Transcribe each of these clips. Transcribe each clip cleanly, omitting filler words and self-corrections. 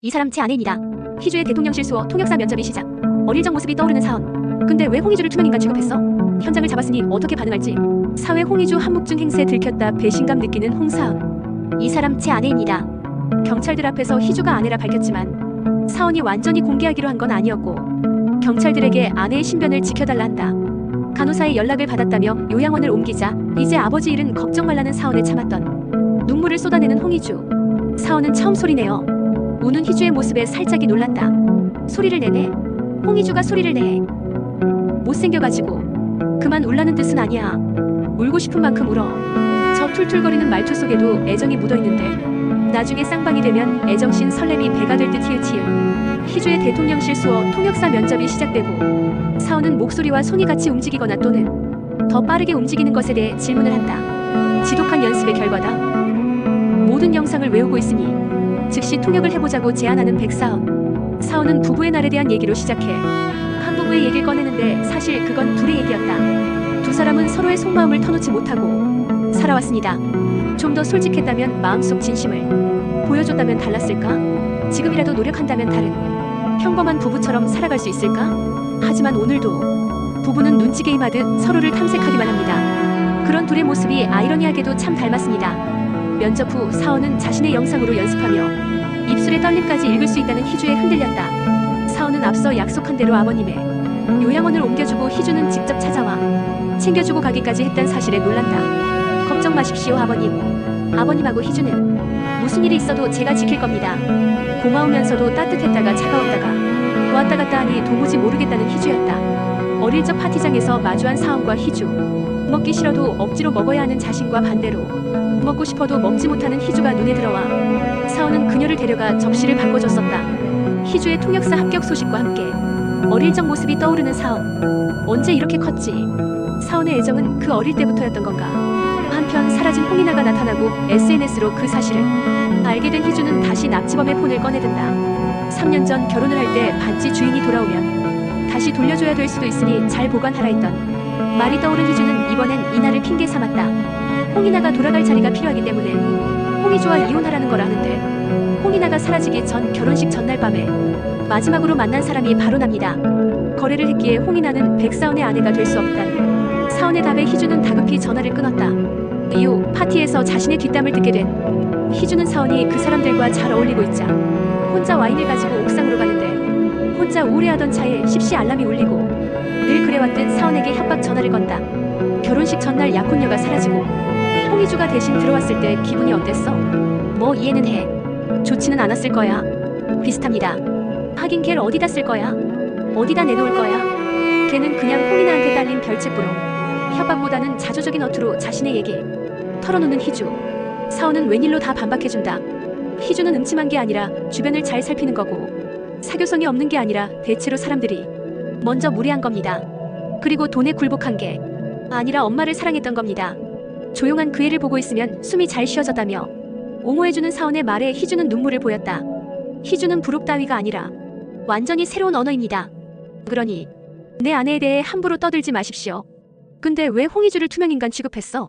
이 사람 제 아내입니다. 희주의 대통령실 수어 통역사 면접이 시작. 어릴 적 모습이 떠오르는 사원. 근데 왜 홍희주를 투명인간 취급했어? 현장을 잡았으니 어떻게 반응할지. 사회 홍희주 한묵중 행세 들켰다 배신감 느끼는 홍사원. 이 사람 제 아내입니다. 경찰들 앞에서 희주가 아내라 밝혔지만 사원이 완전히 공개하기로 한 건 아니었고 경찰들에게 아내의 신변을 지켜달라 한다. 간호사의 연락을 받았다며 요양원을 옮기자 이제 아버지 일은 걱정 말라는 사원에 참았던 눈물을 쏟아내는 홍희주. 사원은 처음 소리내어 우는 희주의 모습에 살짝이 놀란다. 소리를 내네. 홍희주가 소리를 내. 못생겨가지고 그만 울라는 뜻은 아니야. 울고 싶은 만큼 울어. 저 툴툴거리는 말투 속에도 애정이 묻어있는데 나중에 쌍방이 되면 애정신 설렘이 배가 될 듯 히읗히읗. 희주의 대통령실 수어 통역사 면접이 시작되고 사원은 목소리와 손이 같이 움직이거나 또는 더 빠르게 움직이는 것에 대해 질문을 한다. 지독한 연습의 결과다. 모든 영상을 외우고 있으니 즉시 통역을 해보자고 제안하는 백사원. 사원은 부부의 날에 대한 얘기로 시작해 한 부부의 얘기를 꺼내는데 사실 그건 둘의 얘기였다. 두 사람은 서로의 속마음을 터놓지 못하고 살아왔습니다. 좀 더 솔직했다면 마음속 진심을 보여줬다면 달랐을까? 지금이라도 노력한다면 다른 평범한 부부처럼 살아갈 수 있을까? 하지만 오늘도 부부는 눈치 게임하듯 서로를 탐색하기만 합니다. 그런 둘의 모습이 아이러니하게도 참 닮았습니다. 면접 후 사원은 자신의 영상으로 연습하며 입술의 떨림까지 읽을 수 있다는 희주에 흔들렸다. 사원은 앞서 약속한 대로 아버님의 요양원을 옮겨주고 희주는 직접 찾아와 챙겨주고 가기까지 했단 사실에 놀란다. 걱정 마십시오 아버님. 아버님하고 희주는 무슨 일이 있어도 제가 지킬 겁니다. 고마우면서도 따뜻했다가 차가웠다가 왔다 갔다 하니 도무지 모르겠다는 희주였다. 어릴 적 파티장에서 마주한 사원과 희주. 먹기 싫어도 억지로 먹어야 하는 자신과 반대로 먹고 싶어도 먹지 못하는 희주가 눈에 들어와 사원은 그녀를 데려가 접시를 바꿔줬었다. 희주의 통역사 합격 소식과 함께 어릴 적 모습이 떠오르는 사원. 언제 이렇게 컸지? 사원의 애정은 그 어릴 때부터였던 건가? 한편 사라진 홍인아가 나타나고 SNS로 그 사실을 알게 된 희주는 다시 납치범의 폰을 꺼내든다. 3년 전 결혼을 할 때 반지 주인이 돌아오면 다시 돌려줘야 될 수도 있으니 잘 보관하라 했던 말이 떠오른 희주는 이번엔 이날을 핑계 삼았다. 홍인아가 돌아갈 자리가 필요하기 때문에 홍희주와 이혼하라는 걸 아는데 홍인아가 사라지기 전 결혼식 전날 밤에 마지막으로 만난 사람이 바로 납니다. 거래를 했기에 홍인아는 백사원의 아내가 될 수 없단 사원의 답에 희주는 다급히 전화를 끊었다. 이후 파티에서 자신의 뒷담을 듣게 된 희주는 사원이 그 사람들과 잘 어울리고 있자 혼자 와인을 가지고 옥상으로 가는데 혼자 우울해하던 차에 십시 알람이 울리고 늘 그래왔듯 사원에게 협박 전화를 건다. 결혼식 전날 약혼녀가 사라지고 홍희주가 대신 들어왔을 때 기분이 어땠어? 뭐 이해는 해. 좋지는 않았을 거야. 비슷합니다. 하긴 걔를 어디다 쓸 거야? 어디다 내놓을 거야? 걔는 그냥 홍인아한테 딸린 별책부로 협박보다는 자조적인 어투로 자신의 얘기 털어놓는 희주. 사원은 웬일로 다 반박해준다. 희주는 음침한 게 아니라 주변을 잘 살피는 거고 사교성이 없는 게 아니라 대체로 사람들이 먼저 무례한 겁니다. 그리고 돈에 굴복한 게 아니라 엄마를 사랑했던 겁니다. 조용한 그 애를 보고 있으면 숨이 잘 쉬어졌다며 옹호해주는 사원의 말에 희주는 눈물을 보였다. 희주는 부록 따위가 아니라 완전히 새로운 언어입니다. 그러니 내 아내에 대해 함부로 떠들지 마십시오. 근데 왜 홍희주를 투명인간 취급했어?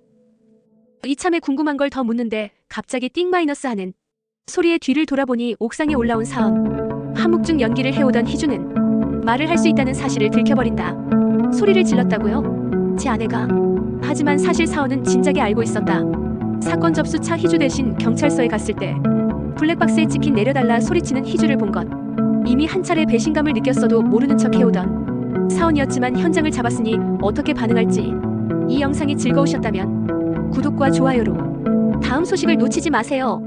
이참에 궁금한 걸 더 묻는데 갑자기 띵 마이너스 하는 소리에 뒤를 돌아보니 옥상에 올라온 사원. 함묵중 연기를 해오던 희주는 말을 할 수 있다는 사실을 들켜버린다. 소리를 질렀다고요? 제 아내가. 하지만 사실 사원은 진작에 알고 있었다. 사건 접수차 희주 대신 경찰서에 갔을 때 블랙박스에 찍힌 내려달라 소리치는 희주를 본 것. 이미 한 차례 배신감을 느꼈어도 모르는 척 해오던 사원이었지만 현장을 잡았으니 어떻게 반응할지. 이 영상이 즐거우셨다면 구독과 좋아요로 다음 소식을 놓치지 마세요.